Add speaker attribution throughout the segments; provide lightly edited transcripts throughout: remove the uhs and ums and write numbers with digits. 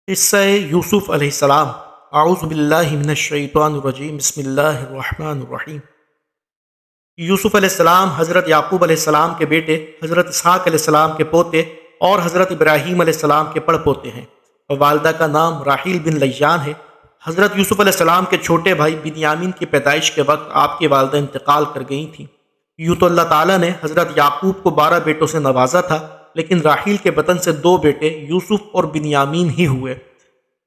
Speaker 1: قصہ یوسف علیہ السلام۔ اعوذ باللہ من الشیطان الرجیم، بسم اللہ الرحمن الرحیم۔ یوسف علیہ السلام حضرت یعقوب علیہ السلام کے بیٹے، حضرت اسحاق علیہ السلام کے پوتے اور حضرت ابراہیم علیہ السلام کے پڑ پوتے ہیں۔ والدہ کا نام راحیل بن لیان ہے۔ حضرت یوسف علیہ السلام کے چھوٹے بھائی بنیامین کی پیدائش کے وقت آپ کی والدہ انتقال کر گئی تھیں۔ یوں تو اللہ تعالیٰ نے حضرت یعقوب کو 12 بیٹوں سے نوازا تھا، لیکن راحیل کے بطن سے 2 بیٹے یوسف اور بنیامین ہی ہوئے۔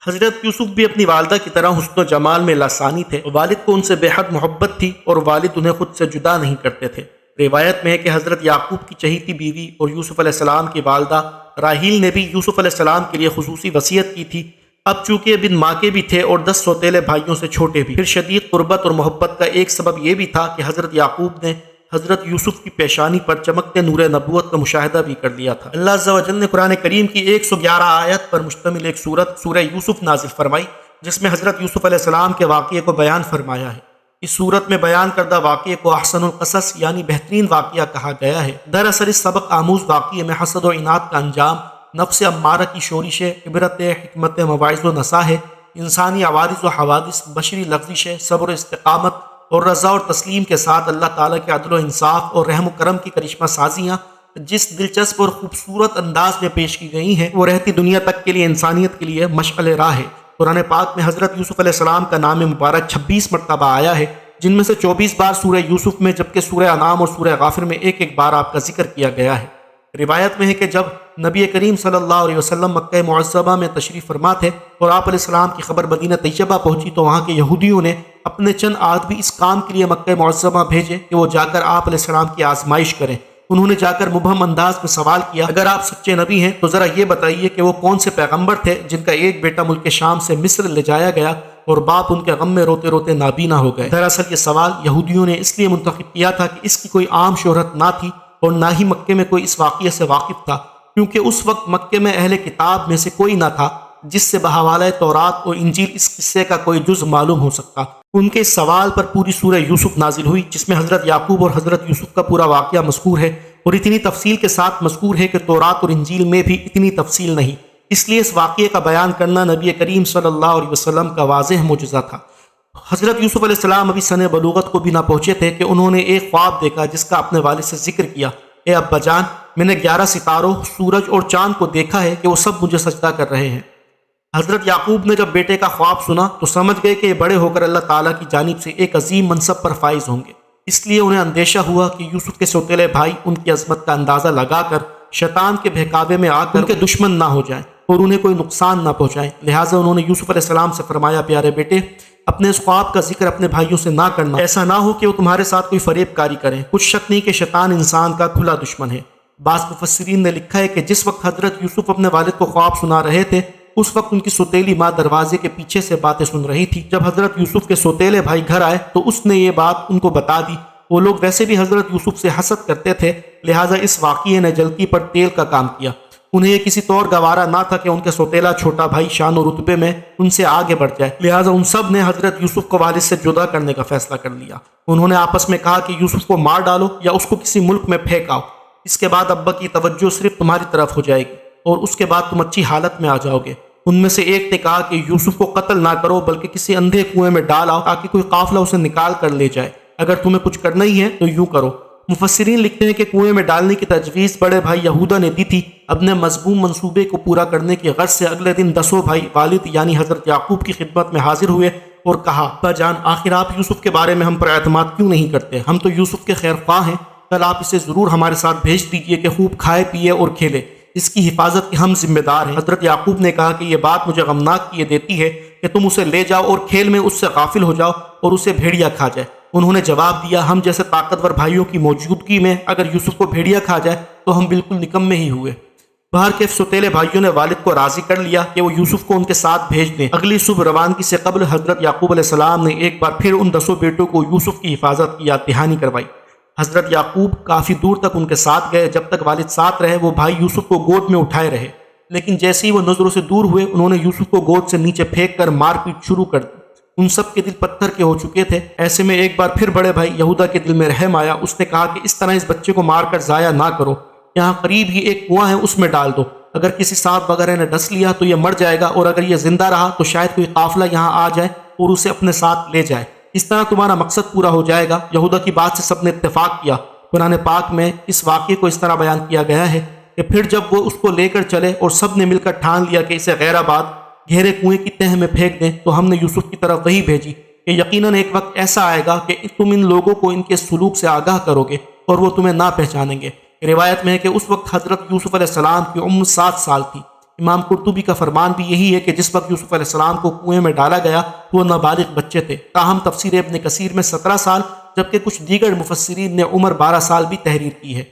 Speaker 1: حضرت یوسف بھی اپنی والدہ کی طرح حسن و جمال میں لاسانی تھے۔ والد کو ان سے بے حد محبت تھی اور والد انہیں خود سے جدا نہیں کرتے تھے۔ روایت میں ہے کہ حضرت یعقوب کی چہیتی بیوی اور یوسف علیہ السلام کی والدہ راحیل نے بھی یوسف علیہ السلام کے لیے خصوصی وصیت کی تھی۔ اب چونکہ بن ماں کے بھی تھے اور 10 سوتیلے بھائیوں سے چھوٹے بھی، پھر شدید قربت اور محبت کا ایک سبب یہ بھی تھا کہ حضرت یعقوب نے حضرت یوسف کی پیشانی پر چمکتے نور نبوت کا مشاہدہ بھی کر لیا تھا۔ اللہ عز و جل نے قرآن کریم کی 111 آیت پر مشتمل ایک سورت سورہ یوسف نازل فرمائی، جس میں حضرت یوسف علیہ السلام کے واقعے کو بیان فرمایا ہے۔ اس سورت میں بیان کردہ واقعے کو احسن القصص یعنی بہترین واقعہ کہا گیا ہے۔ دراصل اس سبق آموز واقعے میں حسد و عناد کا انجام، نفس امارہ کی شورشیں، عبرت، حکمت، مواعظ و نصاح، انسانی عوارض و حوادث، بشری لغزشیں، صبر و استقامت اور رضا اور تسلیم کے ساتھ اللہ تعالیٰ کے عدل و انصاف اور رحم و کرم کی کرشمہ سازیاں جس دلچسپ اور خوبصورت انداز میں پیش کی گئی ہیں، وہ رہتی دنیا تک کے لیے انسانیت کے لیے مشعل راہ ہے۔ قرآن پاک میں حضرت یوسف علیہ السلام کا نام مبارک 26 مرتبہ آیا ہے، جن میں سے 24 بار سورہ یوسف میں، جبکہ سورہ انعام اور سورہ غافر میں ایک بار آپ کا ذکر کیا گیا ہے۔ روایت میں ہے کہ جب نبی کریم صلی اللہ علیہ وسلم مکہ معظمہ میں تشریف فرما تھے اور آپ علیہ السلام کی خبر مدینہ طیبہ پہنچی، تو وہاں کے یہودیوں نے اپنے چند آدمی اس کام کے لیے مکہ معظمہ بھیجے کہ وہ جا کر آپ علیہ السلام کی آزمائش کریں۔ انہوں نے جا کر مبہم انداز میں سوال کیا، اگر آپ سچے نبی ہیں تو ذرا یہ بتائیے کہ وہ کون سے پیغمبر تھے جن کا ایک بیٹا ملک شام سے مصر لے جایا گیا اور باپ ان کے غم میں روتے روتے نابینا ہو گئے۔ دراصل یہ سوال یہودیوں نے اس لیے منتخب کیا تھا کہ اس کی کوئی عام شہرت نہ تھی اور نہ ہی مکے میں کوئی اس واقعے سے واقف تھا، کیونکہ اس وقت مکے میں اہل کتاب میں سے کوئی نہ تھا جس سے بحوالہ تورات اور انجیل اس قصے کا کوئی جز معلوم ہو سکتا۔ ان کے اس سوال پر پوری سورہ یوسف نازل ہوئی، جس میں حضرت یعقوب اور حضرت یوسف کا پورا واقعہ مذکور ہے، اور اتنی تفصیل کے ساتھ مذکور ہے کہ تورات اور انجیل میں بھی اتنی تفصیل نہیں۔ اس لیے اس واقعے کا بیان کرنا نبی کریم صلی اللہ علیہ وسلم کا واضح معجزہ تھا۔ حضرت یوسف علیہ السلام ابھی سن بلوغت کو بھی نہ پہنچے تھے کہ انہوں نے ایک خواب دیکھا جس کا اپنے والد سے ذکر کیا، اے ابا جان، میں نے 11 ستاروں، سورج اور چاند کو دیکھا ہے کہ وہ سب مجھے سجدہ کر رہے ہیں۔ حضرت یعقوب نے جب بیٹے کا خواب سنا تو سمجھ گئے کہ یہ بڑے ہو کر اللہ تعالیٰ کی جانب سے ایک عظیم منصب پر فائز ہوں گے۔ اس لیے انہیں اندیشہ ہوا کہ یوسف کے سوتیلے بھائی ان کی عظمت کا اندازہ لگا کر شیطان کے بہکاوے میں آ کر ان کے دشمن نہ ہو جائیں اور انہیں کوئی نقصان نہ پہنچائیں۔ لہٰذا انہوں نے یوسف علیہ السلام سے فرمایا، پیارے بیٹے، اپنے اس خواب کا ذکر اپنے بھائیوں سے نہ کرنا، ایسا نہ ہو کہ وہ تمہارے ساتھ کوئی فریب کاری کریں۔ کچھ شک نہیں کہ شیطان انسان کا کھلا دشمن ہے۔ بعض مفسرین نے لکھا ہے کہ جس وقت حضرت یوسف اپنے والد کو خواب سنا رہے تھے، اس وقت ان کی سوتیلی ماں دروازے کے پیچھے سے باتیں سن رہی تھی۔ جب حضرت یوسف کے سوتیلے بھائی گھر آئے تو اس نے یہ بات ان کو بتا دی۔ وہ لوگ ویسے بھی حضرت یوسف سے حسد کرتے تھے، لہٰذا اس واقعے نے جلتی پر تیل کا کام کیا۔ انہیں یہ کسی طور گوارا نہ تھا کہ ان کے سوتیلا چھوٹا بھائی شان و رتبے میں ان سے آگے بڑھ جائے، لہٰذا ان سب نے حضرت یوسف کو والد سے جدا کرنے کا فیصلہ کر لیا۔ انہوں نے آپس میں کہا کہ یوسف کو مار ڈالو یا اس کو کسی ملک میں پھینک آؤ، اس کے بعد ابا کی توجہ صرف تمہاری طرف ہو جائے گی اور اس کے بعد تم اچھی حالت میں آ جاؤ گے۔ ان میں سے ایک نے کہا کہ یوسف کو قتل نہ کرو بلکہ کسی اندھے کنویں میں ڈال آؤ تاکہ کوئی قافلہ اسے نکال کر لے جائے۔ اگر تمہیں کچھ کرنا ہی ہے تو یوں کرو۔ مفسرین لکھتے ہیں کہ کنویں میں ڈالنے کی تجویز بڑے بھائی یہودا نے دی تھی۔ اپنے مذموم منصوبے کو پورا کرنے کی غرض سے اگلے دن 10 بھائی والد یعنی حضرت یعقوب کی خدمت میں حاضر ہوئے اور کہا، ابا جان، آخر آپ یوسف کے بارے میں ہم پر اعتماد کیوں نہیں کرتے؟ ہم تو یوسف کے خیر خواہ ہیں، کل آپ اسے ضرور ہمارے ساتھ بھیج دیجیے کہ خوب کھائے پیے اور کھیلے، اس کی حفاظت کے ہم ذمہ دار ہیں۔ حضرت یعقوب نے کہا کہ یہ بات مجھے غمناک کیے دیتی ہے کہ تم اسے لے جاؤ اور کھیل میں اس سے غافل ہو جاؤ اور اسے بھیڑیا کھا جائے۔ انہوں نے جواب دیا، ہم جیسے طاقتور بھائیوں کی موجودگی میں اگر یوسف کو بھیڑیا کھا جائے تو ہم بالکل نکمے ہی ہوئے۔ بہرکیف سوتیلے بھائیوں نے والد کو راضی کر لیا کہ وہ یوسف کو ان کے ساتھ بھیج دیں۔ اگلی صبح روانگی سے قبل حضرت یعقوب علیہ السلام نے ایک بار پھر ان 10 بیٹوں کو یوسف کی حفاظت کی یاد دہانی کروائی۔ حضرت یعقوب کافی دور تک ان کے ساتھ گئے۔ جب تک والد ساتھ رہے وہ بھائی یوسف کو گود میں اٹھائے رہے، لیکن جیسے ہی وہ نظروں سے دور ہوئے انہوں نے یوسف کو گود سے نیچے پھینک کر مار پیٹ شروع کر دی۔ ان سب کے دل پتھر کے ہو چکے تھے۔ ایسے میں ایک بار پھر بڑے بھائی یہودا کے دل میں رحم آیا۔ اس نے کہا کہ اس طرح اس بچے کو مار کر ضائع نہ کرو، یہاں قریب ہی ایک کنواں ہے، اس میں ڈال دو، اگر کسی سانپ وغیرہ نے ڈس لیا تو یہ مر جائے گا، اور اگر یہ زندہ رہا تو شاید کوئی قافلہ یہاں آ جائے اور اسے اپنے ساتھ لے جائے، اس طرح تمہارا مقصد پورا ہو جائے گا۔ یہودا کی بات سے سب نے اتفاق کیا۔ قرآن پاک میں اس واقعے کو اس طرح بیان کیا گیا ہے کہ پھر جب وہ اس کو لے کر چلے اور سب نے مل کر ٹھان لیا کہ اسے غیر آباد گہرے کنویں کی تہ میں پھینک دیں، تو ہم نے یوسف کی طرف وحی بھیجی کہ یقیناً ایک وقت ایسا آئے گا کہ تم ان لوگوں کو ان کے سلوک سے آگاہ کرو گے اور وہ تمہیں نہ پہچانیں گے۔ روایت میں ہے کہ اس وقت حضرت یوسف علیہ السلام کی عمر 7 سال تھی۔ امام قرطبی کا فرمان بھی یہی ہے کہ جس وقت یوسف علیہ السلام کو کنویں میں ڈالا گیا وہ نابالغ بچے تھے، تاہم تفسیر ابن کثیر میں 17 سال جبکہ کچھ دیگر مفسرین نے عمر 12 سال بھی تحریر کی ہے۔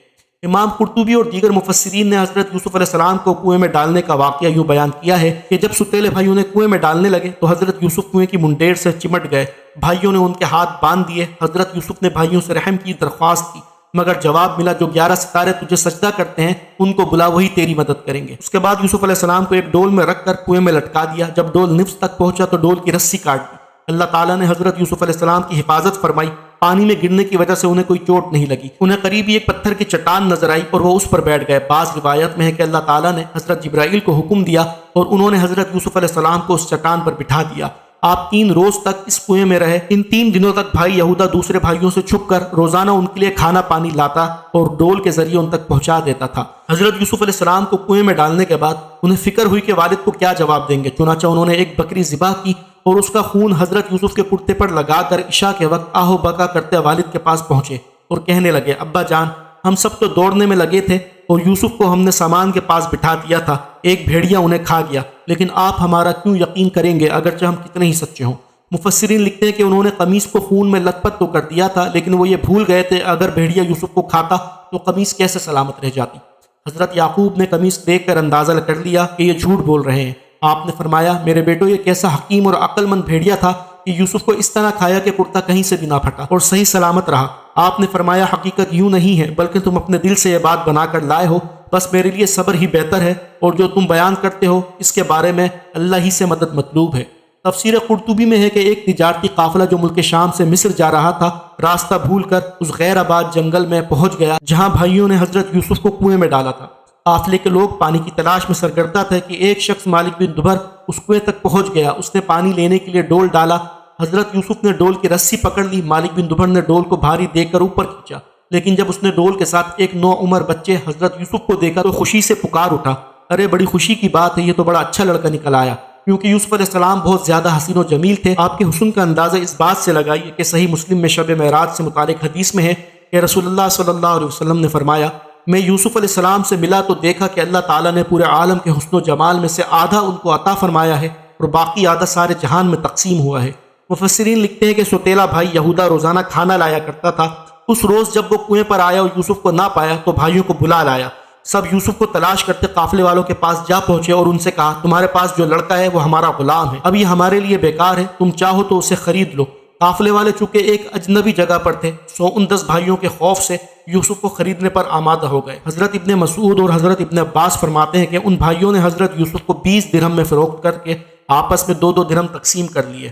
Speaker 1: امام قرطبی اور دیگر مفسرین نے حضرت یوسف علیہ السلام کو کنویں میں ڈالنے کا واقعہ یوں بیان کیا ہے کہ جب ستیلے بھائیوں نے کنویں میں ڈالنے لگے تو حضرت یوسف کنویں کی منڈیر سے چمٹ گئے۔ بھائیوں نے ان کے ہاتھ باندھ دیے۔ حضرت یوسف نے بھائیوں سے رحم کی درخواست کی، مگر جواب ملا جو 11 ستارے تجھے سجدہ کرتے ہیں ان کو بلا، وہی تیری مدد کریں گے۔ اس کے بعد یوسف علیہ السلام کو ایک ڈول میں رکھ کر کنویں میں لٹکا دیا۔ جب ڈول نفس تک پہنچا تو ڈول کی رسی کاٹ دی۔ اللہ تعالیٰ نے حضرت یوسف علیہ السلام کی حفاظت فرمائی۔ پانی میں گرنے کی وجہ سے انہیں کوئی چوٹ نہیں لگی۔ انہیں قریب ایک پتھر کی چٹان نظر آئی اور وہ اس پر بیٹھ گئے۔ بعض روایت میں ہے کہ اللہ تعالیٰ نے حضرت جبرائیل کو حکم دیا اور انہوں نے حضرت یوسف علیہ السلام کو اس چٹان پر بٹھا دیا۔ آپ 3 روز تک اس کنویں میں رہے۔ ان 3 دنوں تک بھائی یہودا دوسرے بھائیوں سے چھپ کر روزانہ ان کے لیے کھانا پانی لاتا اور ڈول کے ذریعے ان تک پہنچا دیتا تھا۔ حضرت یوسف علیہ السلام کو کنویں میں ڈالنے کے بعد انہیں فکر ہوئی کہ والد کو کیا جواب دیں گے، چنانچہ انہوں نے ایک بکری ذبح کی اور اس کا خون حضرت یوسف کے کرتے پر لگا کر عشاء کے وقت آہو بکا کرتے والد کے پاس پہنچے اور کہنے لگے، ابا جان، ہم سب تو دوڑنے میں لگے تھے اور یوسف کو ہم نے سامان کے پاس بٹھا دیا تھا، ایک بھیڑیا انہیں کھا گیا، لیکن آپ ہمارا کیوں یقین کریں گے اگرچہ ہم کتنے ہی سچے ہوں۔ مفسرین لکھتے ہیں کہ انہوں نے قمیص کو خون میں لت پت تو کر دیا تھا، لیکن وہ یہ بھول گئے تھے اگر بھیڑیا یوسف کو کھاتا تو قمیص کیسے سلامت رہ جاتی۔ حضرت یعقوب نے قمیص دیکھ کر اندازہ کر لیا کہ یہ جھوٹ بول رہے ہیں۔ آپ نے فرمایا، میرے بیٹو، یہ کیسا حکیم اور عقل مند بھیڑیا تھا کہ یوسف کو اس طرح کھایا کہ کرتا کہیں سے بھی نہ پھٹا اور صحیح سلامت رہا۔ آپ نے فرمایا، حقیقت یوں نہیں ہے بلکہ تم اپنے دل سے یہ بات بنا کر لائے ہو، بس میرے لیے صبر ہی بہتر ہے، اور جو تم بیان کرتے ہو اس کے بارے میں اللہ ہی سے مدد مطلوب ہے۔ تفسیر قرطبی میں ہے کہ ایک تجارتی قافلہ جو ملک شام سے مصر جا رہا تھا راستہ بھول کر اس غیر آباد جنگل میں پہنچ گیا جہاں بھائیوں نے حضرت یوسف کو کنویں میں ڈالا تھا۔ قافلے کے لوگ پانی کی تلاش میں سرگردہ تھے کہ ایک شخص مالک بن دبر اس کنویں تک پہنچ گیا۔ اس نے پانی لینے کے لیے ڈول ڈالا۔ حضرت یوسف نے ڈول کی رسی پکڑ لی۔ مالک بن دبر نے ڈول کو بھاری دیکھ کر اوپر کھینچا، لیکن جب اس نے ڈول کے ساتھ ایک 9 عمر بچے حضرت یوسف کو دیکھا تو خوشی سے پکار اٹھا، ارے بڑی خوشی کی بات ہے، یہ تو بڑا اچھا لڑکا نکل آیا۔ کیونکہ یوسف علیہ السلام بہت زیادہ حسین و جمیل تھے۔ آپ کے حسن کا اندازہ اس بات سے لگائیے کہ صحیح مسلم میں شب معراج سے متعلق حدیث میں ہے کہ رسول اللہ صلی اللہ علیہ وسلم نے فرمایا، میں یوسف علیہ السلام سے ملا تو دیکھا کہ اللہ تعالیٰ نے پورے عالم کے حسن و جمال میں سے آدھا ان کو عطا فرمایا ہے اور باقی آدھا سارے جہان میں تقسیم ہوا ہے۔ مفسرین لکھتے ہیں کہ سوتیلا بھائی یہودا روزانہ کھانا لایا کرتا تھا۔ اس روز جب وہ کنویں پر آیا اور یوسف کو نہ پایا تو بھائیوں کو بلا لایا۔ سب یوسف کو تلاش کرتے قافلے والوں کے پاس جا پہنچے اور ان سے کہا، تمہارے پاس جو لڑکا ہے وہ ہمارا غلام ہے، اب یہ ہمارے لیے بیکار ہے، تم چاہو تو اسے خرید لو۔ قافلے والے چونکہ ایک اجنبی جگہ پر تھے، سو ان 10 بھائیوں کے خوف سے یوسف کو خریدنے پر آمادہ ہو گئے۔ حضرت ابن مسعود اور حضرت ابن عباس فرماتے ہیں کہ ان بھائیوں نے حضرت یوسف کو 20 درہم میں فروخت کر کے آپس میں 2 درہم تقسیم کر لیے۔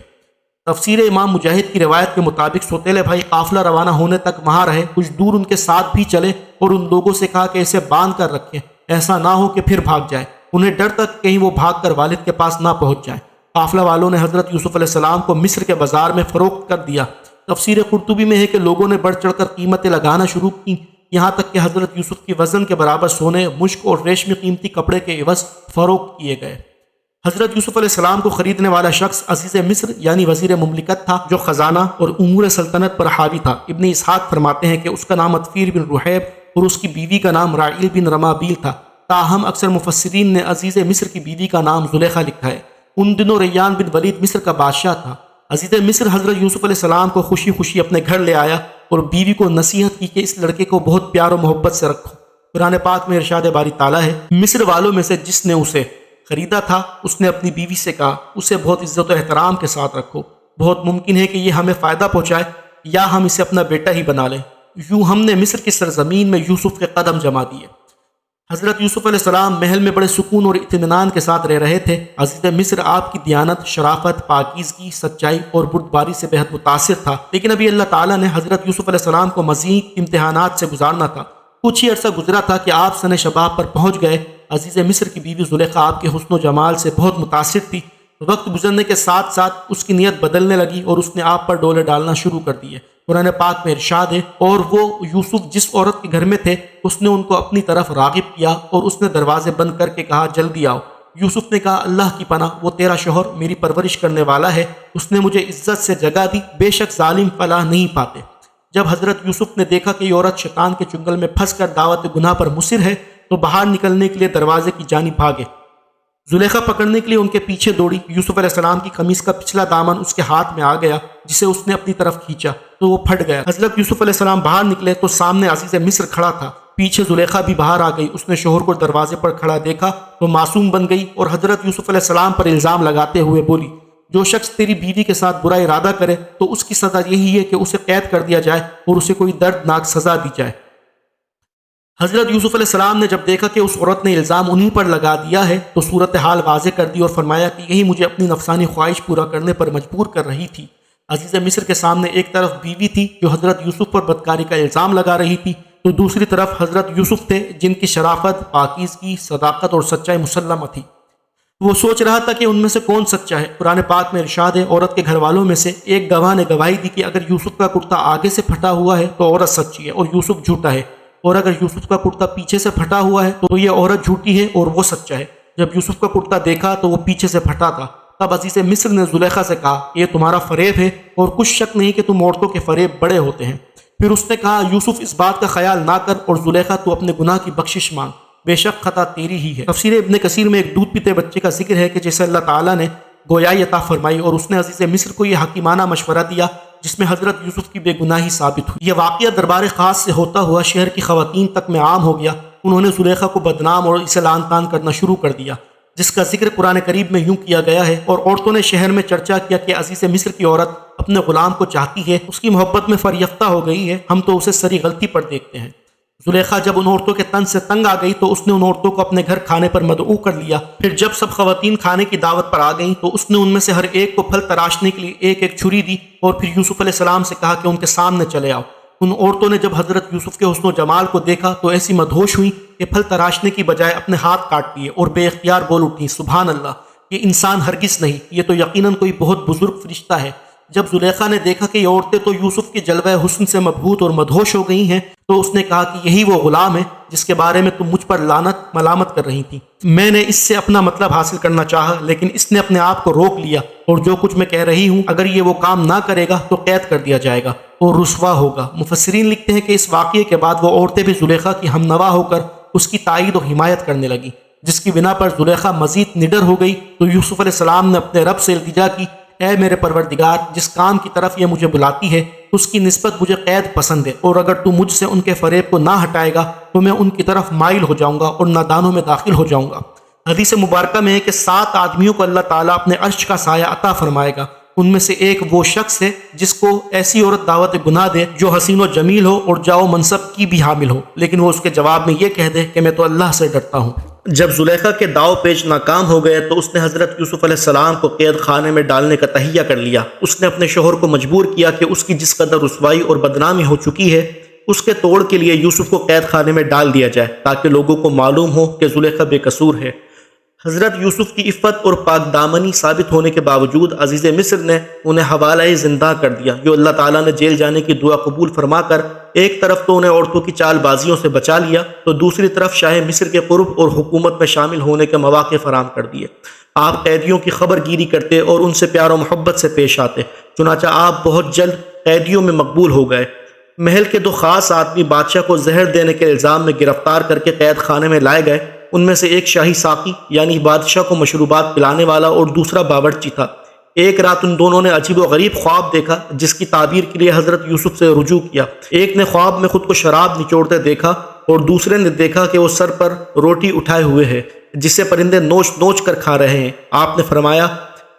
Speaker 1: تفسیر امام مجاہد کی روایت کے مطابق سوتیلے بھائی قافلہ روانہ ہونے تک وہاں رہے، کچھ دور ان کے ساتھ بھی چلے اور ان لوگوں سے کہا کہ اسے باندھ کر رکھیں، ایسا نہ ہو کہ پھر بھاگ جائے۔ انہیں ڈر تک کہیں وہ بھاگ کر والد کے پاس نہ پہنچ جائیں۔ قافلہ والوں نے حضرت یوسف علیہ السلام کو مصر کے بازار میں فروخت کر دیا۔ تفسیر قرطبی میں ہے کہ لوگوں نے بڑھ چڑھ کر قیمتیں لگانا شروع کی، یہاں تک کہ حضرت یوسف کی وزن کے برابر سونے، مشک اور ریشمی قیمتی کپڑے کے عوض فروخت کیے گئے۔ حضرت یوسف علیہ السلام کو خریدنے والا شخص عزیز مصر یعنی وزیر مملکت تھا، جو خزانہ اور امور سلطنت پر حاوی تھا۔ ابن اسحاق فرماتے ہیں کہ اس کا نام اطفیر بن رحیب اور اس کی بیوی کا نام راعیل بن رمابیل تھا، تاہم اکثر مفسرین نے عزیز مصر کی بیوی کا نام زلیخا لکھا ہے۔ ان دنوں ریان بن ولید مصر کا بادشاہ تھا۔ عزیز مصر حضرت یوسف علیہ السلام کو خوشی خوشی اپنے گھر لے آیا اور بیوی کو نصیحت کی کہ اس لڑکے کو بہت پیار و محبت سے رکھو۔ قرآن پاک میں ارشاد باری تعالیٰ ہے، مصر والوں میں سے جس نے اسے خریدا تھا اس نے اپنی بیوی سے کہا، اسے بہت عزت و احترام کے ساتھ رکھو، بہت ممکن ہے کہ یہ ہمیں فائدہ پہنچائے یا ہم اسے اپنا بیٹا ہی بنا لیں۔ یوں ہم نے مصر کی سرزمین میں یوسف کے قدم جما دیے۔ حضرت یوسف علیہ السلام محل میں بڑے سکون اور اطمینان کے ساتھ رہ رہے تھے۔ عزیز مصر آپ کی دیانت، شرافت، پاکیزگی، سچائی اور بردباری سے بہت متاثر تھا، لیکن ابھی اللہ تعالیٰ نے حضرت یوسف علیہ السلام کو مزید امتحانات سے گزارنا تھا۔ کچھ ہی عرصہ گزرا تھا کہ آپ سن شباب پر پہنچ گئے۔ عزیز مصر کی بیوی زلیخا آپ کے حسن و جمال سے بہت متاثر تھی۔ وقت گزرنے کے ساتھ ساتھ اس کی نیت بدلنے لگی اور اس نے آپ پر ڈولے ڈالنا شروع کر دیے۔ قرآن پاک میں ارشاد ہے، اور وہ یوسف جس عورت کے گھر میں تھے اس نے ان کو اپنی طرف راغب کیا اور اس نے دروازے بند کر کے کہا جلدی آؤ۔ یوسف نے کہا اللہ کی پناہ، وہ تیرا شوہر میری پرورش کرنے والا ہے، اس نے مجھے عزت سے جگہ دی، بے شک ظالم فلاح نہیں پاتے۔ جب حضرت یوسف نے دیکھا کہ یہ عورت شیطان کے چنگل میں پھنس کر دعوت گناہ پر مصر ہے تو باہر نکلنے کے لیے دروازے کی جانب بھاگے۔ زلیخا پکڑنے کے لیے ان کے پیچھے دوڑی۔ یوسف علیہ السلام کی قمیص کا پچھلا دامن اس کے ہاتھ میں آ گیا جسے اس نے اپنی طرف کھینچا تو وہ پھٹ گیا۔ حضرت یوسف علیہ السلام باہر نکلے تو سامنے عزیز مصر کھڑا تھا، پیچھے زلیخا بھی باہر آ گئی۔ اس نے شوہر کو دروازے پر کھڑا دیکھا تو معصوم بن گئی اور حضرت یوسف علیہ السلام پر الزام لگاتے ہوئے بولی، جو شخص تیری بیوی کے ساتھ برا ارادہ کرے تو اس کی سزا یہی ہے کہ اسے قید کر دیا جائے اور اسے کوئی دردناک سزا دی جائے۔ حضرت یوسف علیہ السلام نے جب دیکھا کہ اس عورت نے الزام انہی پر لگا دیا ہے تو صورتحال واضح کر دی اور فرمایا کہ یہی مجھے اپنی نفسانی خواہش پورا کرنے پر مجبور کر رہی تھی۔ عزیز مصر کے سامنے ایک طرف بیوی تھی جو حضرت یوسف پر بدکاری کا الزام لگا رہی تھی تو دوسری طرف حضرت یوسف تھے جن کی شرافت، پاکیزگی، صداقت اور سچائی مسلمہ تھی۔ وہ سوچ رہا تھا کہ ان میں سے کون سچا ہے۔ قرآن پاک میں ارشاد ہے، عورت کے گھر والوں میں سے ایک گواہ نے گواہی دی کہ اگر یوسف کا کرتا آگے سے پھٹا ہوا ہے تو عورت سچی ہے اور یوسف جھوٹا ہے، اور اگر یوسف کا کرتا پیچھے سے پھٹا ہوا ہے تو یہ عورت جھوٹی ہے اور وہ سچا ہے۔ جب یوسف کا کرتا دیکھا تو وہ پیچھے سے پھٹا تھا۔ تب عزیز مصر نے زلیخا سے کہا یہ تمہارا فریب ہے اور کچھ شک نہیں کہ تم عورتوں کے فریب بڑے ہوتے ہیں۔ پھر اس نے کہا یوسف اس بات کا خیال نہ کر اور زلیخا تو اپنے گناہ کی بخشش مانگ، بے شک خطا تیری ہی ہے۔ تفسیر ابن کثیر میں ایک دودھ پیتے بچے کا ذکر ہے کہ جسے اللہ تعالیٰ نے گویائی عطا فرمائی اور اس نے عزیز مصر کو یہ حکیمانہ مشورہ دیا جس میں حضرت یوسف کی بے گناہی ثابت ہوئی۔ یہ واقعہ دربار خاص سے ہوتا ہوا شہر کی خواتین تک میں عام ہو گیا۔ انہوں نے زلیخا کو بدنام اور اسے لعن طعن کرنا شروع کر دیا، جس کا ذکر قرآن کریم میں یوں کیا گیا ہے، اور عورتوں نے شہر میں چرچا کیا کہ عزیز مصر کی عورت اپنے غلام کو چاہتی ہے، اس کی محبت میں فریفتہ ہو گئی ہے، ہم تو اسے سری غلطی پر دیکھتے ہیں۔ زلیخا جب ان عورتوں کے تن سے تنگ آ گئی تو اس نے ان عورتوں کو اپنے گھر کھانے پر مدعو کر لیا۔ پھر جب سب خواتین کھانے کی دعوت پر آ گئیں تو اس نے ان میں سے ہر ایک کو پھل تراشنے کے لیے ایک ایک چھری دی اور پھر یوسف علیہ السلام سے کہا کہ ان کے سامنے چلے آؤ۔ ان عورتوں نے جب حضرت یوسف کے حسن و جمال کو دیکھا تو ایسی مدہوش ہوئی کہ پھل تراشنے کی بجائے اپنے ہاتھ کاٹ لیے اور بے اختیار بول اٹھی، سبحان اللہ، یہ انسان ہرگز نہیں، یہ تو یقیناً کوئی بہت بزرگ فرشتہ ہے۔ جب زلیخا نے دیکھا کہ یہ عورتیں تو یوسف کے جلوہ حسن سے مبہوت اور مدہوش ہو گئی ہیں تو اس نے کہا کہ یہی وہ غلام ہے جس کے بارے میں تم مجھ پر لعنت ملامت کر رہی تھی۔ میں نے اس سے اپنا مطلب حاصل کرنا چاہا لیکن اس نے اپنے آپ کو روک لیا، اور جو کچھ میں کہہ رہی ہوں اگر یہ وہ کام نہ کرے گا تو قید کر دیا جائے گا اور رسوا ہوگا۔ مفسرین لکھتے ہیں کہ اس واقعے کے بعد وہ عورتیں بھی زلیخا کی ہمنوا ہو کر اس کی تائید و حمایت کرنے لگی، جس کی بنا پر زلیخا مزید نڈر ہو گئی تو یوسف علیہ السلام نے اپنے رب سے التجا کی، اے میرے پروردگار، جس کام کی طرف یہ مجھے بلاتی ہے اس کی نسبت مجھے قید پسند ہے، اور اگر تو مجھ سے ان کے فریب کو نہ ہٹائے گا تو میں ان کی طرف مائل ہو جاؤں گا اور نادانوں میں داخل ہو جاؤں گا۔ حدیث مبارکہ میں ہے کہ 7 آدمیوں کو اللہ تعالیٰ اپنے عرش کا سایہ عطا فرمائے گا، ان میں سے ایک وہ شخص ہے جس کو ایسی عورت دعوت گناہ دے جو حسین و جمیل ہو اور جاؤ منصب کی بھی حامل ہو، لیکن وہ اس کے جواب میں یہ کہہ دے کہ میں تو اللہ سے ڈرتا ہوں۔ جب زلیخا کے داؤ پیچ ناکام ہو گئے تو اس نے حضرت یوسف علیہ السلام کو قید خانے میں ڈالنے کا تہیہ کر لیا۔ اس نے اپنے شوہر کو مجبور کیا کہ اس کی جس قدر رسوائی اور بدنامی ہو چکی ہے اس کے توڑ کے لیے یوسف کو قید خانے میں ڈال دیا جائے تاکہ لوگوں کو معلوم ہو کہ زلیخا بے قصور ہے۔ حضرت یوسف کی عفت اور پاک دامنی ثابت ہونے کے باوجود عزیز مصر نے انہیں حوالہ زندہ کر دیا، جو اللہ تعالیٰ نے جیل جانے کی دعا قبول فرما کر ایک طرف تو انہیں عورتوں کی چال بازیوں سے بچا لیا تو دوسری طرف شاہ مصر کے قرب اور حکومت میں شامل ہونے کے مواقع فراہم کر دیے۔ آپ قیدیوں کی خبر گیری کرتے اور ان سے پیار و محبت سے پیش آتے، چنانچہ آپ بہت جلد قیدیوں میں مقبول ہو گئے۔ محل کے 2 خاص آدمی بادشاہ کو زہر دینے کے الزام میں گرفتار کر کے قید خانے میں لائے گئے۔ ان میں سے ایک شاہی ساقی یعنی بادشاہ کو مشروبات پلانے والا اور دوسرا باورچی تھا۔ ایک رات ان دونوں نے عجیب و غریب خواب دیکھا جس کی تعبیر کے لیے حضرت یوسف سے رجوع کیا۔ ایک نے خواب میں خود کو شراب نچوڑتے دیکھا اور دوسرے نے دیکھا کہ وہ سر پر روٹی اٹھائے ہوئے ہے جسے پرندے نوچ نوچ کر کھا رہے ہیں۔ آپ نے فرمایا،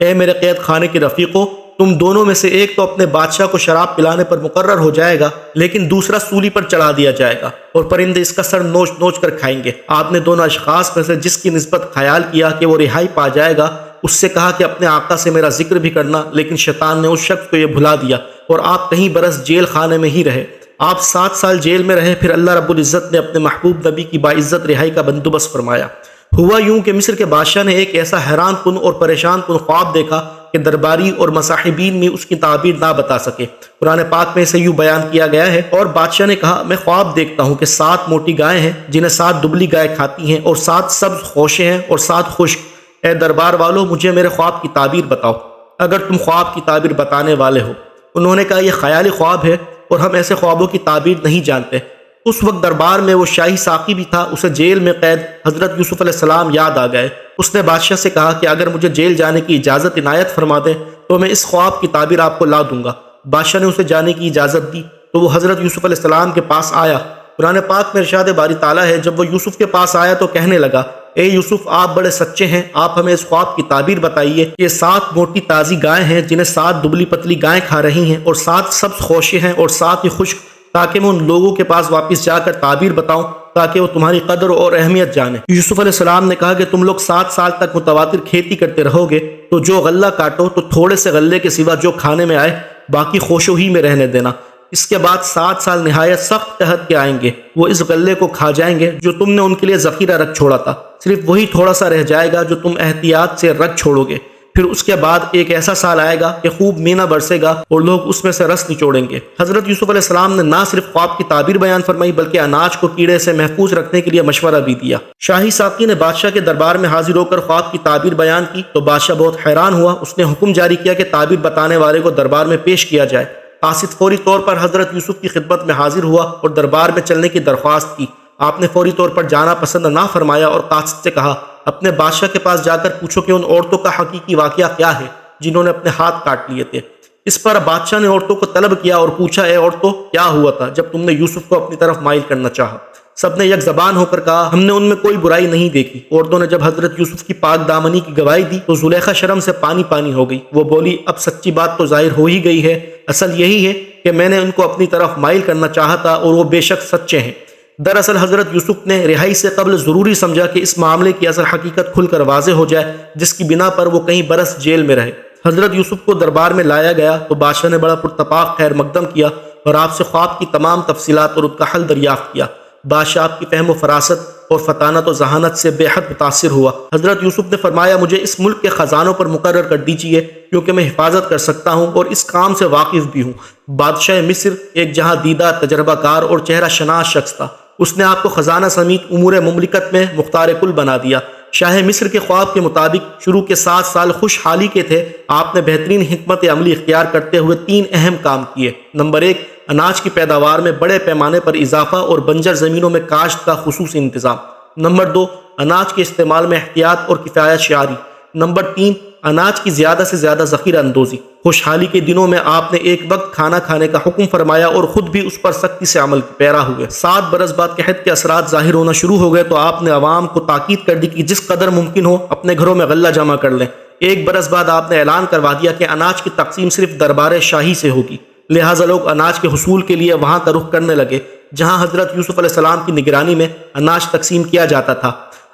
Speaker 1: اے میرے قید خانے کے رفیقو، تم دونوں میں سے ایک تو اپنے بادشاہ کو شراب پلانے پر مقرر ہو جائے گا لیکن دوسرا سولی پر چڑھا دیا جائے گا اور پرندے اس کا سر نوچ نوچ کر کھائیں گے۔ آپ نے دونوں اشخاص میں سے جس کی نسبت خیال کیا کہ وہ رہائی پا جائے گا اس سے کہا کہ اپنے آقا سے میرا ذکر بھی کرنا، لیکن شیطان نے اس شخص کو یہ بھلا دیا اور آپ کہیں برس جیل خانے میں ہی رہے۔ آپ 7 سال جیل میں رہے، پھر اللہ رب العزت نے اپنے محبوب نبی کی باعزت رہائی کا بندوبست فرمایا۔ ہوا یوں کہ مصر کے بادشاہ نے ایک ایسا حیران کن اور پریشان کن خواب دیکھا کہ درباری اور مصاحبین میں اس کی تعبیر نہ بتا سکے۔ قرآن پاک میں اسے یوں بیان کیا گیا ہے، اور بادشاہ نے کہا میں خواب دیکھتا ہوں کہ 7 موٹی گائے ہیں جنہیں 7 دبلی گائے کھاتی ہیں، اور 7 سبز خوشے ہیں اور 7 خشک۔ اے دربار والو، مجھے میرے خواب کی تعبیر بتاؤ اگر تم خواب کی تعبیر بتانے والے ہو۔ انہوں نے کہا یہ خیالی خواب ہے اور ہم ایسے خوابوں کی تعبیر نہیں جانتے۔ اس وقت دربار میں وہ شاہی ساقی بھی تھا، اسے جیل میں قید حضرت یوسف علیہ السلام یاد آ گئے۔ اس نے بادشاہ سے کہا کہ اگر مجھے جیل جانے کی اجازت عنایت فرما دیں تو میں اس خواب کی تعبیر آپ کو لا دوں گا۔ بادشاہ نے اسے جانے کی اجازت دی تو وہ حضرت یوسف علیہ السلام کے پاس آیا۔ قرآن پاک میں ارشاد باری تعالیٰ ہے، جب وہ یوسف کے پاس آیا تو کہنے لگا اے یوسف، آپ بڑے سچے ہیں، آپ ہمیں اس خواب کی تعبیر بتائیے۔ یہ 7 موٹی تازی گائیں ہیں جنہیں 7 دبلی پتلی گائیں کھا رہی ہیں، اور 7 سبز خوشے ہیں اور 7 ہی خشک، تاکہ میں ان لوگوں کے پاس واپس جا کر تعبیر بتاؤں تاکہ وہ تمہاری قدر اور اہمیت جانیں۔ یوسف علیہ السلام نے کہا کہ تم لوگ 7 سال تک متواتر کھیتی کرتے رہو گے، تو جو غلہ کاٹو تو تھوڑے سے غلے کے سوا جو کھانے میں آئے باقی خوشو ہی میں رہنے دینا۔ اس کے بعد 7 سال نہایت سخت قحط کے آئیں گے، وہ اس غلے کو کھا جائیں گے جو تم نے ان کے لیے ذخیرہ رکھ چھوڑا تھا، صرف وہی تھوڑا سا رہ جائے گا جو تم احتیاط سے رکھ چھوڑو گے۔ پھر اس کے بعد ایک ایسا سال آئے گا کہ خوب مینا برسے گا اور لوگ اس میں سے رس نچوڑیں گے۔ حضرت یوسف علیہ السلام نے نہ صرف خواب کی تعبیر بیان فرمائی بلکہ اناج کو کیڑے سے محفوظ رکھنے کے لیے مشورہ بھی دیا۔ شاہی ساقی نے بادشاہ کے دربار میں حاضر ہو کر خواب کی تعبیر بیان کی تو بادشاہ بہت حیران ہوا۔ اس نے حکم جاری کیا کہ تعبیر بتانے والے کو دربار میں پیش کیا جائے۔ قاصد فوری طور پر حضرت یوسف کی خدمت میں حاضر ہوا اور دربار میں چلنے کی درخواست کی۔ آپ نے فوری طور پر جانا پسند نہ فرمایا اور قاصد سے کہا اپنے بادشاہ کے پاس جا کر پوچھو کہ ان عورتوں کا حقیقی واقعہ کیا ہے جنہوں نے اپنے ہاتھ کاٹ لیے تھے۔ اس پر بادشاہ نے عورتوں کو طلب کیا اور پوچھا اے عورتوں، کیا ہوا تھا جب تم نے یوسف کو اپنی طرف مائل کرنا چاہا؟ سب نے یک زبان ہو کر کہا ہم نے ان میں کوئی برائی نہیں دیکھی۔ عورتوں نے جب حضرت یوسف کی پاک دامنی کی گواہی دی تو زلیخا شرم سے پانی پانی ہو گئی۔ وہ بولی اب سچی بات تو ظاہر ہو ہی گئی ہے، اصل یہی ہے کہ میں نے ان کو اپنی طرف مائل کرنا چاہا تھا اور وہ بے شک سچے ہیں۔ دراصل حضرت یوسف نے رہائی سے قبل ضروری سمجھا کہ اس معاملے کی اصل حقیقت کھل کر واضح ہو جائے، جس کی بنا پر وہ کئی برس جیل میں رہے۔ حضرت یوسف کو دربار میں لایا گیا تو بادشاہ نے بڑا پرتپاق خیر مقدم کیا اور آپ سے خواب کی تمام تفصیلات اور اس کا حل دریافت کیا۔ بادشاہ آپ کی فہم و فراست اور فطانت و ذہانت سے بے حد متاثر ہوا۔ حضرت یوسف نے فرمایا مجھے اس ملک کے خزانوں پر مقرر کر دیجیے کیونکہ میں حفاظت کر سکتا ہوں اور اس کام سے واقف بھی ہوں۔ بادشاہ مصر ایک جہاں دیدہ، تجربہ کار اور چہرہ شناس شخص تھا۔ اس نے آپ کو خزانہ سمیت امور مملکت میں مختار کل بنا دیا۔ شاہ مصر کے خواب کے مطابق شروع کے 7 سال خوشحالی کے تھے۔ آپ نے بہترین حکمت عملی اختیار کرتے ہوئے 3 اہم کام کیے۔ نمبر 1، اناج کی پیداوار میں بڑے پیمانے پر اضافہ اور بنجر زمینوں میں کاشت کا خصوصی انتظام۔ نمبر 2، اناج کے استعمال میں احتیاط اور کفایت شعاری۔ نمبر 3، اناج کی زیادہ سے زیادہ ذخیرہ اندوزی۔ خوشحالی کے دنوں میں آپ نے ایک وقت کھانا کھانے کا حکم فرمایا اور خود بھی اس پر سختی سے عمل پیرا ہوئے۔ 7 برس بعد قحط کے اثرات ظاہر ہونا شروع ہو گئے تو آپ نے عوام کو تاکید کر دی کہ جس قدر ممکن ہو اپنے گھروں میں غلہ جمع کر لیں۔ 1 برس بعد آپ نے اعلان کروا دیا کہ اناج کی تقسیم صرف دربار شاہی سے ہوگی، لہٰذا لوگ اناج کے حصول کے لیے وہاں کا رخ کرنے لگے جہاں حضرت یوسف علیہ السلام کی نگرانی میں اناج تقسیم کیا جاتا تھا۔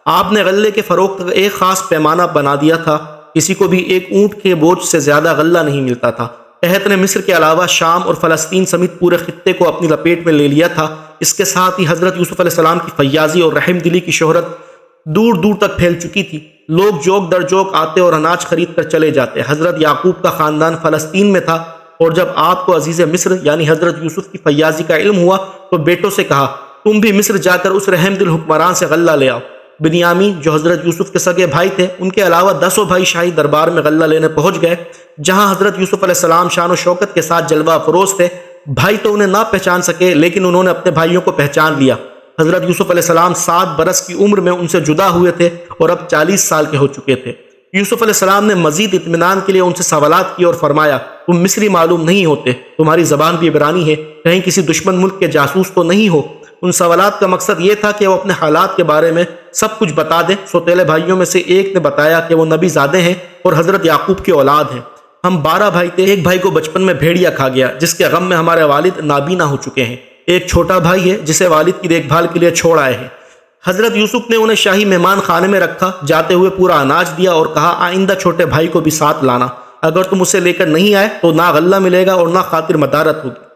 Speaker 1: آپ نے غلے کے فروخت کا ایک خاص پیمانہ بنا دیا تھا، کسی کو بھی ایک اونٹ کے بوجھ سے زیادہ غلہ نہیں ملتا تھا۔ قحط نے مصر کے علاوہ شام اور فلسطین سمیت پورے خطے کو اپنی لپیٹ میں لے لیا تھا۔ اس کے ساتھ ہی حضرت یوسف علیہ السلام کی فیاضی اور رحم دلی کی شہرت دور دور تک پھیل چکی تھی۔ لوگ جوک در جوک آتے اور اناج خرید کر چلے جاتے۔ حضرت یعقوب کا خاندان فلسطین میں تھا اور جب آپ کو عزیز مصر یعنی حضرت یوسف کی فیاضی کا علم ہوا تو بیٹوں سے کہا تم بھی مصر جا کر اس رحم دل حکمران سے غلہ لے آؤ۔ بنیامین جو حضرت یوسف کے سگے بھائی تھے، ان کے علاوہ 10 بھائی شاہی دربار میں غلہ لینے پہنچ گئے جہاں حضرت یوسف علیہ السلام شان و شوکت کے ساتھ جلوہ افروز تھے۔ بھائی تو انہیں نہ پہچان سکے لیکن انہوں نے اپنے بھائیوں کو پہچان لیا۔ حضرت یوسف علیہ السلام 7 برس کی عمر میں ان سے جدا ہوئے تھے اور اب 40 سال کے ہو چکے تھے۔ یوسف علیہ السلام نے مزید اطمینان کے لیے ان سے سوالات کیے اور فرمایا تم مصری معلوم نہیں ہوتے، تمہاری زبان بھی عبرانی ہے، کہیں کسی دشمن ملک کے جاسوس تو نہیں ہو؟ ان سوالات کا مقصد یہ تھا کہ وہ اپنے حالات کے بارے میں سب کچھ بتا دیں۔ سوتیلے بھائیوں میں سے ایک نے بتایا کہ وہ نبی زادے ہیں اور حضرت یعقوب کی اولاد ہیں۔ ہم 12 بھائی تھے، ایک بھائی کو بچپن میں بھیڑیا کھا گیا جس کے غم میں ہمارے والد نابینا ہو چکے ہیں۔ ایک چھوٹا بھائی ہے جسے والد کی دیکھ بھال کے لیے چھوڑ آئے ہیں۔ حضرت یوسف نے انہیں شاہی مہمان خانے میں رکھا، جاتے ہوئے پورا اناج دیا اور کہا آئندہ چھوٹے بھائی کو بھی ساتھ لانا، اگر تم اسے لے کر نہیں آئے تو نہ غلہ ملے گا اور نہ خاطر مدارت ہوگی۔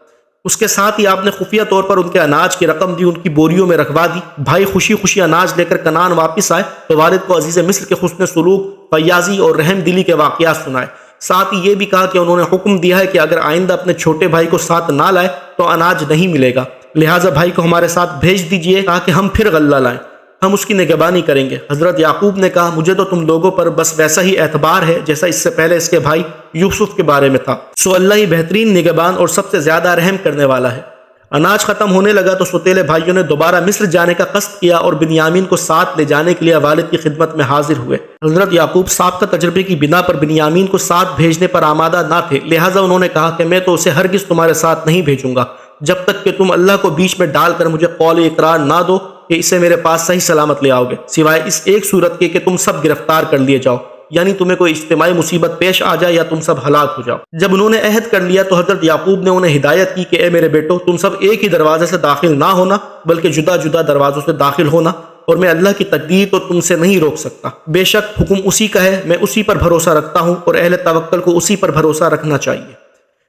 Speaker 1: اس کے ساتھ ہی آپ نے خفیہ طور پر ان کے اناج کی رقم دی، ان کی بوریوں میں رکھوا دی۔ بھائی خوشی خوشی اناج لے کر کنعان واپس آئے تو والد کو عزیز مصر کے حسن سلوک، فیاضی اور رحم دلی کے واقعات سنائے۔ ساتھ ہی یہ بھی کہا کہ انہوں نے حکم دیا ہے کہ اگر آئندہ اپنے چھوٹے بھائی کو ساتھ نہ لائے تو اناج نہیں ملے گا، لہٰذا بھائی کو ہمارے ساتھ بھیج دیجئے تاکہ ہم پھر غلہ لائیں، ہم اس کی نگہبانی کریں گے۔ حضرت یعقوب نے کہا مجھے تو تم لوگوں پر بس ویسا ہی اعتبار ہے جیسا اس سے پہلے اس کے بھائی یوسف کے بارے میں تھا، سو اللہ ہی بہترین نگہبان اور سب سے زیادہ رحم کرنے والا ہے۔ اناج ختم ہونے لگا تو سوتیلے بھائیوں نے دوبارہ مصر جانے کا قصد کیا اور بنیامین کو ساتھ لے جانے کے لیے والد کی خدمت میں حاضر ہوئے۔ حضرت یعقوب سابقہ تجربے کی بنا پر بنیامین کو ساتھ بھیجنے پر آمادہ نہ تھے، لہٰذا انہوں نے کہا کہ میں تو اسے ہرگز تمہارے ساتھ نہیں بھیجوں گا جب تک کہ تم اللہ کو بیچ میں ڈال کر مجھے قول اقرار نہ دو کہ اسے میرے پاس صحیح سلامت لے آؤ گے، سوائے اس ایک صورت کے کہ تم سب گرفتار کر لیے جاؤ، یعنی تمہیں کوئی اجتماعی مصیبت پیش آ جائے یا تم سب ہلاک ہو جاؤ۔ جب انہوں نے عہد کر لیا تو حضرت یعقوب نے انہیں ہدایت کی کہ اے میرے بیٹو، تم سب ایک ہی دروازے سے داخل نہ ہونا بلکہ جدا جدا دروازوں سے داخل ہونا، اور میں اللہ کی تقدیر تو تم سے نہیں روک سکتا۔ بے شک حکم اسی کا ہے، میں اسی پر بھروسہ رکھتا ہوں اور اہل توکل کو اسی پر بھروسہ رکھنا چاہیے۔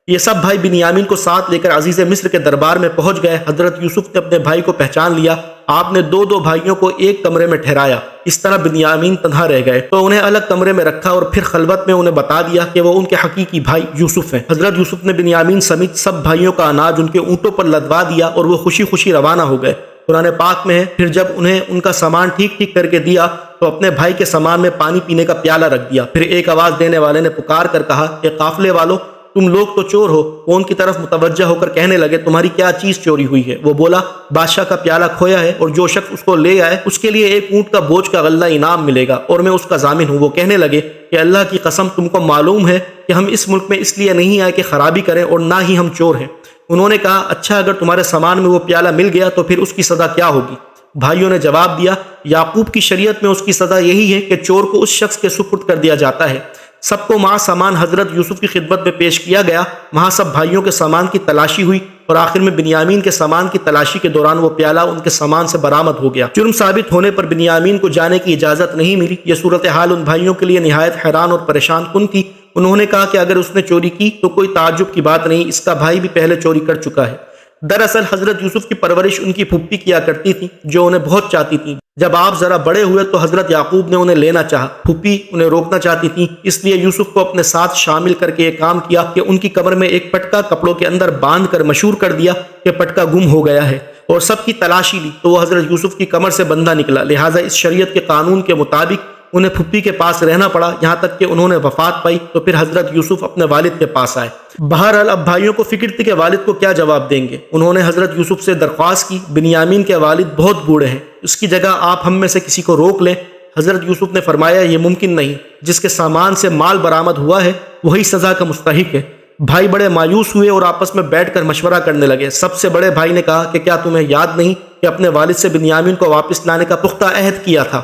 Speaker 1: یہ سب بھائی بنیامین کو ساتھ لے کر عزیز مصر کے دربار میں پہنچ گئے۔ حضرت یوسف نے اپنے بھائی کو پہچان لیا، آپ نے دو دو بھائیوں کو ایک کمرے میں ٹھہرایا، اس طرح بنیامین تنہا رہ گئے تو انہیں الگ کمرے میں رکھا اور پھر خلوت میں انہیں بتا دیا کہ وہ ان کے حقیقی بھائی یوسف ہیں۔ حضرت یوسف نے بنیامین سمیت سب بھائیوں کا اناج ان کے اونٹوں پر لدوا دیا اور وہ خوشی خوشی روانہ ہو گئے۔ قرآن پاک میں ہے پھر جب انہیں ان کا سامان ٹھیک ٹھیک کر کے دیا تو اپنے بھائی کے سامان میں پانی پینے کا پیالہ رکھ دیا۔ پھر ایک آواز دینے والے نے پکار کر کہا کہ قافلے والو، تم لوگ تو چور ہو۔ وہ ان کی طرف متوجہ ہو کر کہنے لگے تمہاری کیا چیز چوری ہوئی ہے؟ وہ بولا بادشاہ کا پیالہ کھویا ہے اور جو شخص اس کو لے آئے اس کے لیے ایک اونٹ کا بوجھ کا غلہ انعام ملے گا اور میں اس کا ضامن ہوں۔ وہ کہنے لگے کہ اللہ کی قسم تم کو معلوم ہے کہ ہم اس ملک میں اس لیے نہیں آئے کہ خرابی کریں اور نہ ہی ہم چور ہیں۔ انہوں نے کہا اچھا اگر تمہارے سامان میں وہ پیالہ مل گیا تو پھر اس کی سزا کیا ہوگی؟ بھائیوں نے جواب دیا یعقوب کی شریعت میں اس کی سزا یہی ہے کہ چور کو اس شخص کے سپرد کر دیا جاتا ہے۔ سب کو مع سامان حضرت یوسف کی خدمت میں پیش کیا گیا۔ وہاں سب بھائیوں کے سامان کی تلاشی ہوئی اور آخر میں بنیامین کے سامان کی تلاشی کے دوران وہ پیالہ ان کے سامان سے برآمد ہو گیا۔ جرم ثابت ہونے پر بنیامین کو جانے کی اجازت نہیں ملی۔ یہ صورتحال ان بھائیوں کے لیے نہایت حیران اور پریشان کن تھی۔ انہوں نے کہا کہ اگر اس نے چوری کی تو کوئی تعجب کی بات نہیں، اس کا بھائی بھی پہلے چوری کر چکا ہے۔ دراصل حضرت یوسف کی پرورش ان کی پھپھی کیا کرتی تھی جو انہیں بہت چاہتی تھی۔ جب آپ ذرا بڑے ہوئے تو حضرت یعقوب نے انہیں لینا چاہا، پھپھی انہیں روکنا چاہتی تھی، اس لیے یوسف کو اپنے ساتھ شامل کر کے یہ کام کیا کہ ان کی کمر میں ایک پٹکا کپڑوں کے اندر باندھ کر مشہور کر دیا کہ پٹکا گم ہو گیا ہے، اور سب کی تلاشی لی تو وہ حضرت یوسف کی کمر سے بندھا نکلا۔ لہٰذا اس شریعت کے قانون کے مطابق انہیں پھپھی کے پاس رہنا پڑا یہاں تک کہ انہوں نے وفات پائی تو پھر حضرت یوسف اپنے والد کے پاس آئے۔ بہرحال اب بھائیوں کو فکر تھی کہ والد کو کیا جواب دیں گے۔ انہوں نے حضرت یوسف سے درخواست کی بنیامین کے والد بہت بوڑھے ہیں، اس کی جگہ آپ ہم میں سے کسی کو روک لیں۔ حضرت یوسف نے فرمایا یہ ممکن نہیں، جس کے سامان سے مال برآمد ہوا ہے وہی سزا کا مستحق ہے۔ بھائی بڑے مایوس ہوئے اور آپس میں بیٹھ کر مشورہ کرنے لگے۔ سب سے بڑے بھائی نے کہا کہ کیا تمہیں یاد نہیں کہ اپنے والد سے بنیامین کو واپس لانے کا پختہ عہد کیا تھا؟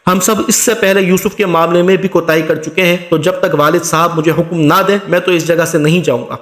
Speaker 1: ہم سب اس سے پہلے یوسف کے معاملے میں بھی کوتاہی کر چکے ہیں، تو جب تک والد صاحب مجھے حکم نہ دیں میں تو اس جگہ سے نہیں جاؤں گا۔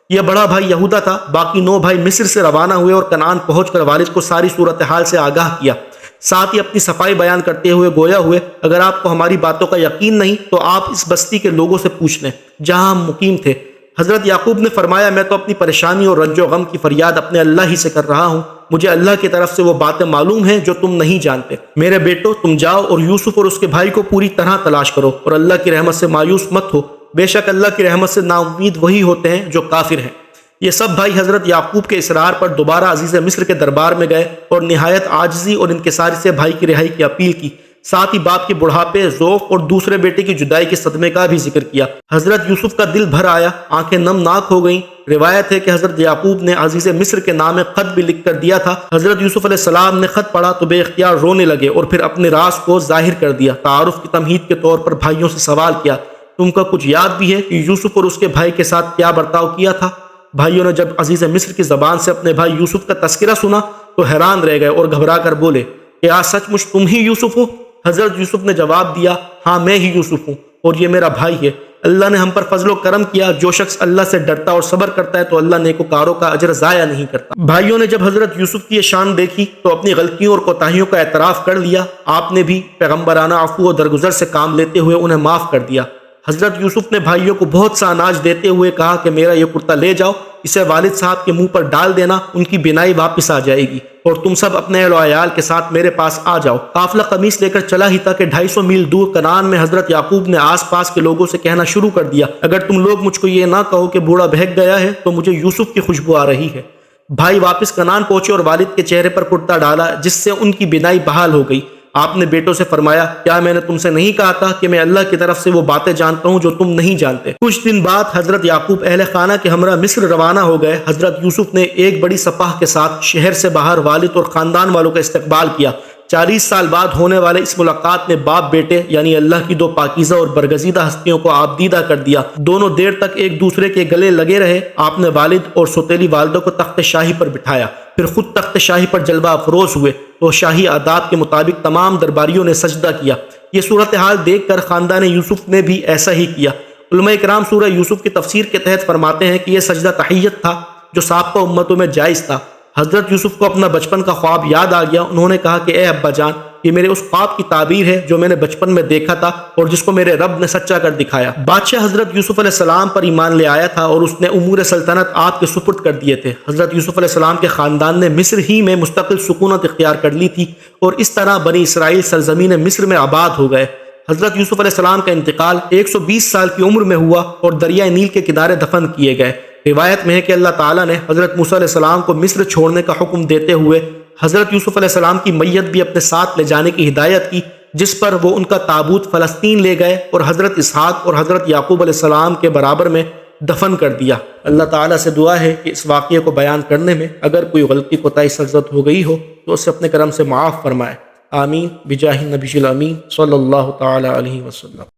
Speaker 1: یہ بڑا بھائی یہودا تھا۔ باقی 9 بھائی مصر سے روانہ ہوئے اور کنعان پہنچ کر والد کو ساری صورتحال سے آگاہ کیا، ساتھ ہی اپنی صفائی بیان کرتے ہوئے گویا ہوئے اگر آپ کو ہماری باتوں کا یقین نہیں تو آپ اس بستی کے لوگوں سے پوچھ لیں جہاں ہم مقیم تھے۔ حضرت یعقوب نے فرمایا میں تو اپنی پریشانی اور رنج و غم کی فریاد اپنے اللہ ہی سے کر رہا ہوں، مجھے اللہ کی طرف سے وہ باتیں معلوم ہیں جو تم نہیں جانتے۔ میرے بیٹو تم جاؤ اور یوسف اور اس کے بھائی کو پوری طرح تلاش کرو اور اللہ کی رحمت سے مایوس مت ہو، بے شک اللہ کی رحمت سے نا امید وہی ہوتے ہیں جو کافر ہیں۔ یہ سب بھائی حضرت یعقوب کے اصرار پر دوبارہ عزیز مصر کے دربار میں گئے اور نہایت عاجزی اور انکساری سے بھائی کی رہائی کی اپیل کی، ساتھ ہی باپ کے بڑھاپے، ذوق اور دوسرے بیٹے کی جدائی کے صدمے کا بھی ذکر کیا۔ حضرت یوسف کا دل بھر آیا، آنکھیں نمناک ہو گئیں۔ روایت ہے کہ حضرت یعقوب نے عزیز مصر کے نام خط بھی لکھ کر دیا تھا۔ حضرت یوسف علیہ السلام نے خط پڑھا تو بے اختیار رونے لگے اور پھر اپنے راز کو ظاہر کر دیا۔ تعارف کی تمہید کے طور پر بھائیوں سے سوال کیا تم کا کچھ یاد بھی ہے کہ یوسف اور اس کے بھائی کے ساتھ کیا برتاؤ کیا تھا؟ بھائیوں نے جب عزیز مصر کی زبان سے اپنے بھائی یوسف کا تذکرہ سنا تو حیران رہ گئے اور گھبرا کر بولے کیا سچ مچ تم ہی یوسف ہو؟ حضرت یوسف نے جواب دیا ہاں میں ہی یوسف ہوں اور یہ میرا بھائی ہے۔ اللہ نے ہم پر فضل و کرم کیا، جو شخص اللہ سے ڈرتا اور صبر کرتا ہے تو اللہ نیکوکاروں کا اجر ضائع نہیں کرتا۔ بھائیوں نے جب حضرت یوسف کی یہ شان دیکھی تو اپنی غلطیوں اور کوتاہیوں کا اعتراف کر لیا۔ آپ نے بھی پیغمبرانہ عفو و درگزر سے کام لیتے ہوئے انہیں معاف کر دیا۔ حضرت یوسف نے بھائیوں کو بہت سا اناج دیتے ہوئے کہا کہ میرا یہ کرتا لے جاؤ، اسے والد صاحب کے منہ پر ڈال دینا، ان کی بینائی واپس آ جائے گی اور تم سب اپنے اہل و عیال کے ساتھ میرے پاس آ جاؤ۔ قافلہ قمیص لے کر چلا ہی تھا کہ 250 میل دور کنعان میں حضرت یعقوب نے آس پاس کے لوگوں سے کہنا شروع کر دیا، اگر تم لوگ مجھ کو یہ نہ کہو کہ بوڑھا بہک گیا ہے تو مجھے یوسف کی خوشبو آ رہی ہے۔ بھائی واپس کنعان پہنچے اور والد کے چہرے پر کرتا ڈالا، جس سے ان کی بینائی بحال ہو گئی۔ آپ نے بیٹوں سے فرمایا، کیا میں نے تم سے نہیں کہا تھا کہ میں اللہ کی طرف سے وہ باتیں جانتا ہوں جو تم نہیں جانتے؟ کچھ دن بعد حضرت یعقوب اہل خانہ کے ہمراہ مصر روانہ ہو گئے۔ حضرت یوسف نے ایک بڑی سپاہ کے ساتھ شہر سے باہر والد اور خاندان والوں کا استقبال کیا۔ 40 سال بعد ہونے والے اس ملاقات نے باپ بیٹے یعنی اللہ کی دو پاکیزہ اور برگزیدہ ہستیوں کو آبدیدہ کر دیا۔ دونوں دیر تک ایک دوسرے کے گلے لگے رہے۔ آپ نے والد اور سوتیلی والدہ کو تخت شاہی پر بٹھایا، پھر خود تخت شاہی پر جلوہ افروز ہوئے تو شاہی آداب کے مطابق تمام درباریوں نے سجدہ کیا۔ یہ صورتحال دیکھ کر خاندان یوسف نے بھی ایسا ہی کیا۔ علماء کرام سورہ یوسف کی تفسیر کے تحت فرماتے ہیں کہ یہ سجدہ تحیت تھا جو سابقہ امتوں میں جائز تھا۔ حضرت یوسف کو اپنا بچپن کا خواب یاد آ گیا۔ انہوں نے کہا کہ اے ابا جان، یہ میرے اس خواب کی تعبیر ہے جو میں نے بچپن میں دیکھا تھا اور جس کو میرے رب نے سچا کر دکھایا۔ بادشاہ حضرت یوسف علیہ السلام پر ایمان لے آیا تھا اور اس نے امور سلطنت آپ کے سپرد کر دیے تھے۔ حضرت یوسف علیہ السلام کے خاندان نے مصر ہی میں مستقل سکونت اختیار کر لی تھی اور اس طرح بنی اسرائیل سرزمین مصر میں آباد ہو گئے۔ حضرت یوسف علیہ السلام کا انتقال 120 سال کی عمر میں ہوا اور دریائے نیل کے کنارے دفن کیے گئے۔ روایت میں ہے کہ اللہ تعالیٰ نے حضرت موسیٰ علیہ السلام کو مصر چھوڑنے کا حکم دیتے ہوئے حضرت یوسف علیہ السلام کی میت بھی اپنے ساتھ لے جانے کی ہدایت کی، جس پر وہ ان کا تابوت فلسطین لے گئے اور حضرت اسحاق اور حضرت یعقوب علیہ السلام کے برابر میں دفن کر دیا۔ اللہ تعالیٰ سے دعا ہے کہ اس واقعے کو بیان کرنے میں اگر کوئی غلطی کوتاہی سرزد ہو گئی ہو تو اسے اپنے کرم سے معاف فرمائے۔ آمین بجاہ النبی الامین صلی اللہ تعالی علیہ وسلم۔